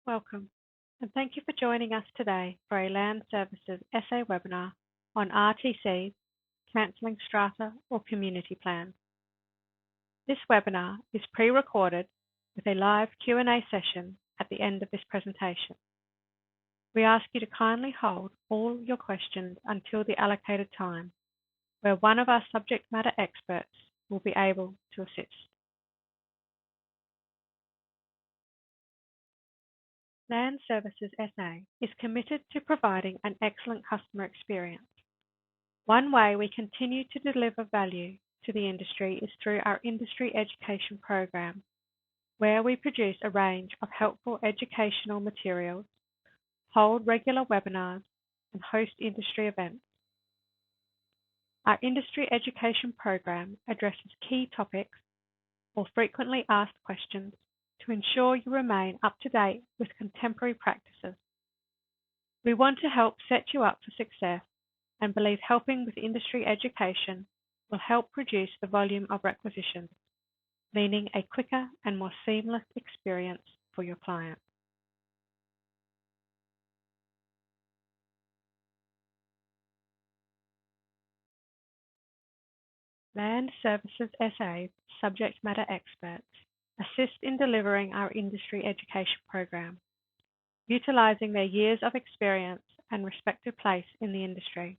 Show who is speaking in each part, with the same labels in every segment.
Speaker 1: Welcome, and thank you for joining us today for a Land Services essay webinar on RTCs, cancelling strata or community plans. This webinar is pre-recorded with a live Q&A session at the end of this presentation. We ask you to kindly hold all your questions until the allocated time, where one of our subject matter experts will be able to assist. Land Services SA is committed to providing an excellent customer experience. One way we continue to deliver value to the industry is through our industry education program, where we produce a range of helpful educational materials, hold regular webinars, and host industry events. Our industry education program addresses key topics or frequently asked questions to ensure you remain up to date with contemporary practices. We want to help set you up for success and believe helping with industry education will help reduce the volume of requisitions, meaning a quicker and more seamless experience for your client. Land Services SA's subject matter experts assist in delivering our industry education program, utilizing their years of experience and respective place in the industry.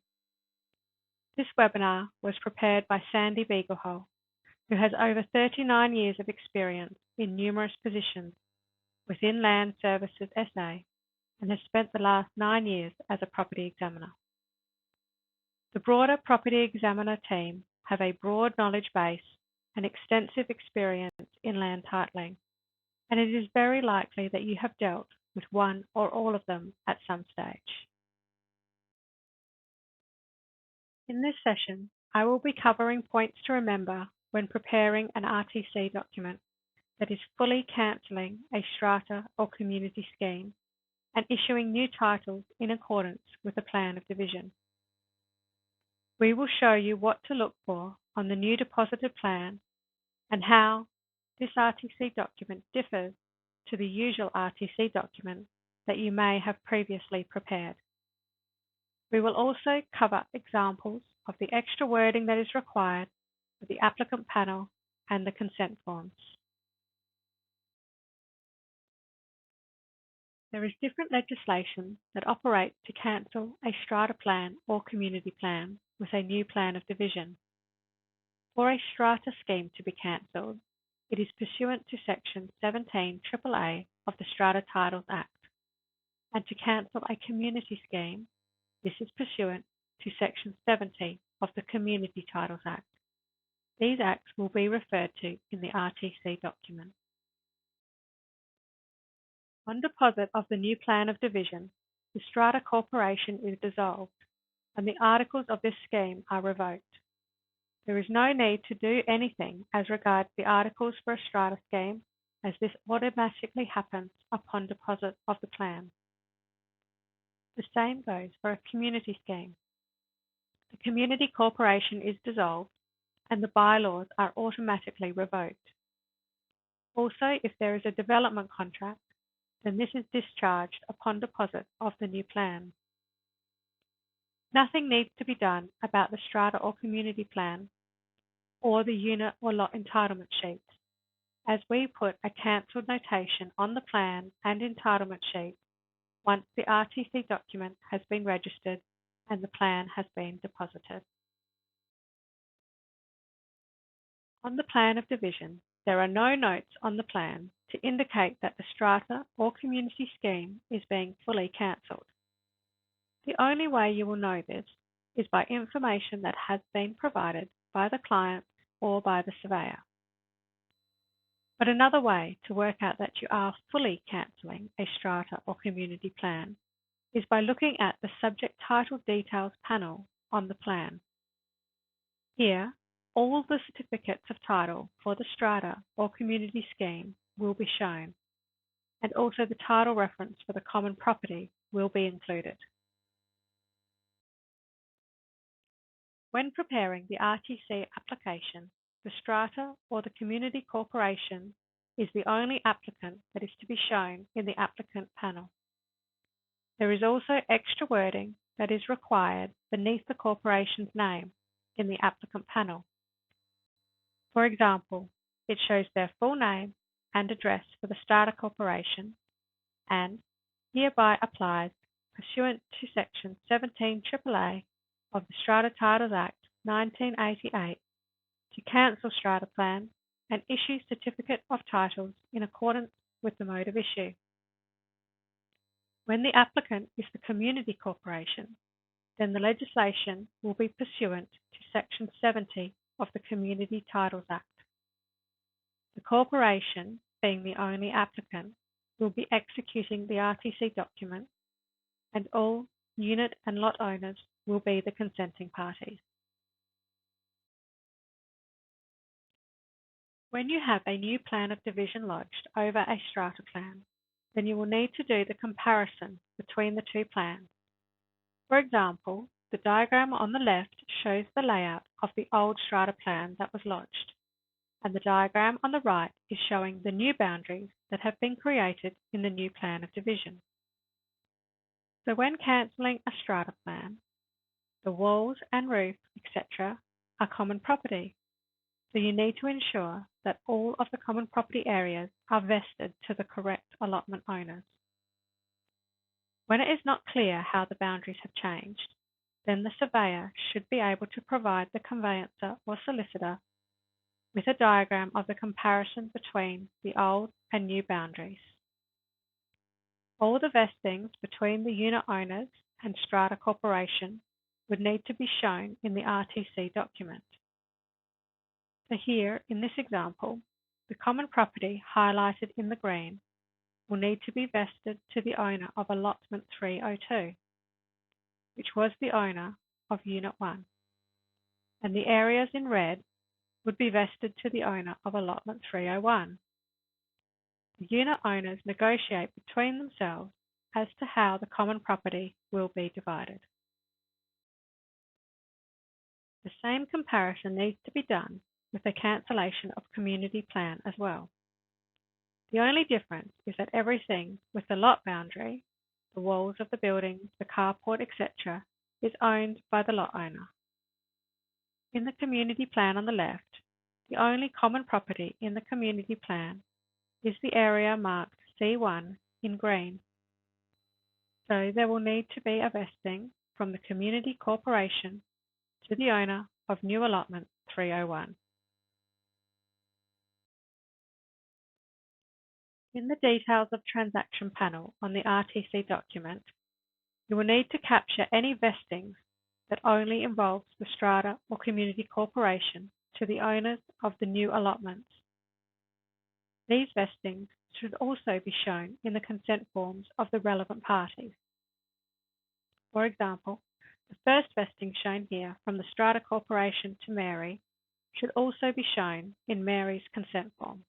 Speaker 1: This webinar was prepared by Sandy Beaglehole, who has over 39 years of experience in numerous positions within Land Services SA and has spent the last 9 years as a property examiner. The broader property examiner team have a broad knowledge base and extensive experience in land titling, and it is very likely that you have dealt with one or all of them at some stage. In this session, I will be covering points to remember when preparing an RTC document that is fully cancelling a strata or community scheme and issuing new titles in accordance with the plan of division. We will show you what to look for on the new deposited plan and how this RTC document differs to the usual RTC document that you may have previously prepared. We will also cover examples of the extra wording that is required for the applicant panel and the consent forms. There is different legislation that operates to cancel a strata plan or community plan with a new plan of division. For a strata scheme to be cancelled, it is pursuant to Section 17 AAA of the Strata Titles Act, and to cancel a community scheme, this is pursuant to Section 70 of the Community Titles Act. These acts will be referred to in the RTC document. On deposit of the new plan of division, the Strata Corporation is dissolved, and the articles of this scheme are revoked. There is no need to do anything as regards the articles for a strata scheme, as this automatically happens upon deposit of the plan. The same goes for a community scheme. The community corporation is dissolved, and the bylaws are automatically revoked. Also, if there is a development contract, then this is discharged upon deposit of the new plan. Nothing needs to be done about the strata or community plan or the unit or lot entitlement sheet, as we put a cancelled notation on the plan and entitlement sheet once the RTC document has been registered and the plan has been deposited. On the plan of division, there are no notes on the plan to indicate that the strata or community scheme is being fully cancelled. The only way you will know this is by information that has been provided by the client or by the surveyor. But another way to work out that you are fully cancelling a strata or community plan is by looking at the subject title details panel on the plan. Here, all the certificates of title for the strata or community scheme will be shown, and also the title reference for the common property will be included. When preparing the RTC application, the strata or the community corporation is the only applicant that is to be shown in the applicant panel. There is also extra wording that is required beneath the corporation's name in the applicant panel. For example, it shows their full name and address for the Strata Corporation and hereby applies pursuant to Section 17 AAA of the Strata Titles Act 1988 to cancel strata plans and issue certificate of titles in accordance with the mode of issue. When the applicant is the community corporation, then the legislation will be pursuant to Section 70 of the Community Titles Act. The corporation, being the only applicant, will be executing the RTC document, and all unit and lot owners will be the consenting parties. When you have a new plan of division lodged over a strata plan, then you will need to do the comparison between the two plans. For example, the diagram on the left shows the layout of the old strata plan that was lodged, and the diagram on the right is showing the new boundaries that have been created in the new plan of division. So when cancelling a strata plan, the walls and roof, etc. are common property. So you need to ensure that all of the common property areas are vested to the correct allotment owners. When it is not clear how the boundaries have changed, then the surveyor should be able to provide the conveyancer or solicitor with a diagram of the comparison between the old and new boundaries. All the vestings between the unit owners and Strata Corporation would need to be shown in the RTC document. So here, in this example, the common property highlighted in the green will need to be vested to the owner of allotment 302, which was the owner of Unit 1, and the areas in red would be vested to the owner of allotment 301. The unit owners negotiate between themselves as to how the common property will be divided. The same comparison needs to be done with the cancellation of community plan as well. The only difference is that everything with the lot boundary, the walls of the buildings, the carport, etc., is owned by the lot owner. In the community plan on the left, the only common property in the community plan is the area marked C1 in green. So there will need to be a vesting from the community corporation to the owner of new allotment 301. In the Details of Transaction panel on the RTC document, you will need to capture any vestings that only involves the strata or community corporation to the owners of the new allotments. These vestings should also be shown in the consent forms of the relevant parties. For example, the first vesting shown here from the Strata Corporation to Mary should also be shown in Mary's consent form.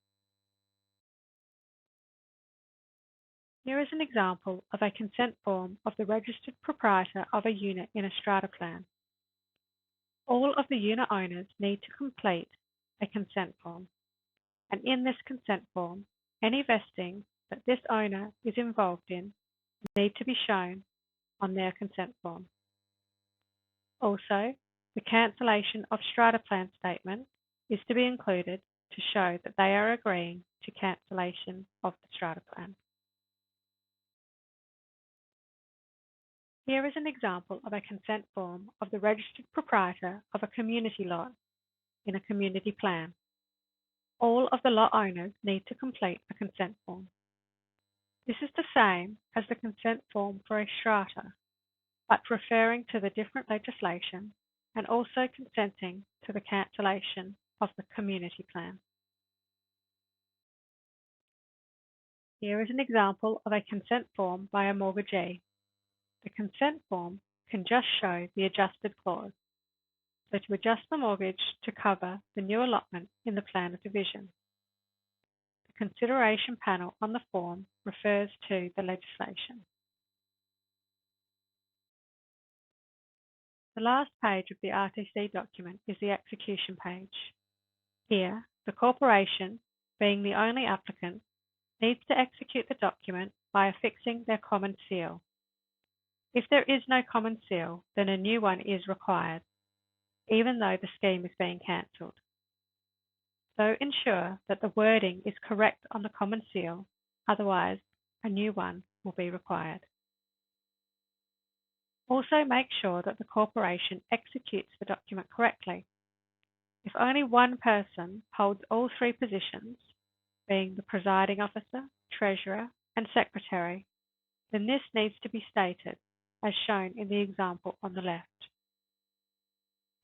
Speaker 1: Here is an example of a consent form of the registered proprietor of a unit in a strata plan. All of the unit owners need to complete a consent form, and in this consent form, any vesting that this owner is involved in need to be shown on their consent form. Also, the cancellation of strata plan statement is to be included to show that they are agreeing to cancellation of the strata plan. Here is an example of a consent form of the registered proprietor of a community lot in a community plan. All of the lot owners need to complete a consent form. This is the same as the consent form for a strata, but referring to the different legislation and also consenting to the cancellation of the community plan. Here is an example of a consent form by a mortgagee. The consent form can just show the adjusted clause, so to adjust the mortgage to cover the new allotment in the plan of division. The consideration panel on the form refers to the legislation. The last page of the RTC document is the execution page. Here, the corporation being the only applicant, needs to execute the document by affixing their common seal. If there is no common seal, then a new one is required, even though the scheme is being cancelled. So ensure that the wording is correct on the common seal, otherwise a new one will be required. Also make sure that the corporation executes the document correctly. If only one person holds all three positions, being the presiding officer, treasurer, and secretary, then this needs to be stated, as shown in the example on the left.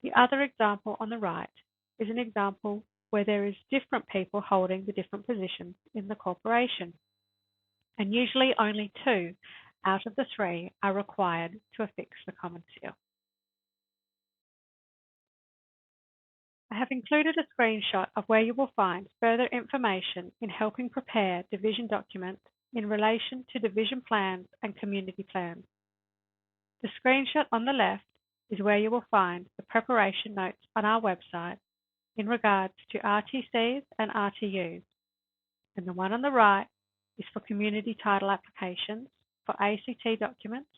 Speaker 1: The other example on the right is an example where there is different people holding the different positions in the corporation, and usually only 2 out of the 3 are required to affix the common seal. I have included a screenshot of where you will find further information in helping prepare division documents in relation to division plans and community plans. The screenshot on the left is where you will find the preparation notes on our website in regards to RTCs and RTUs, and the one on the right is for community title applications for ACT documents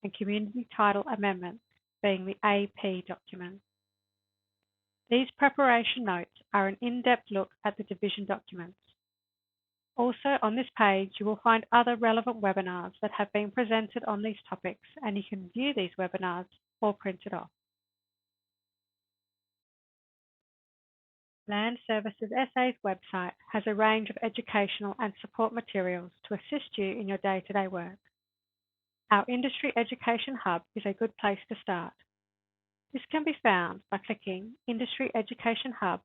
Speaker 1: and community title amendments, being the AP document. These preparation notes are an in-depth look at the division documents. Also on this page, you will find other relevant webinars that have been presented on these topics, and you can view these webinars or print it off. Land Services SA's website has a range of educational and support materials to assist you in your day-to-day work. Our Industry Education Hub is a good place to start. This can be found by clicking Industry Education Hub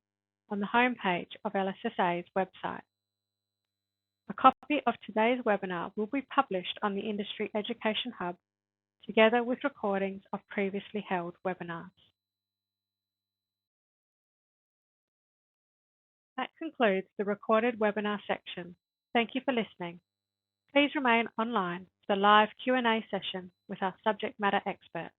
Speaker 1: on the homepage of LSSA's website. A copy of today's webinar will be published on the Industry Education Hub, together with recordings of previously held webinars. That concludes the recorded webinar section. Thank you for listening. Please remain online for the live Q&A session with our subject matter expert.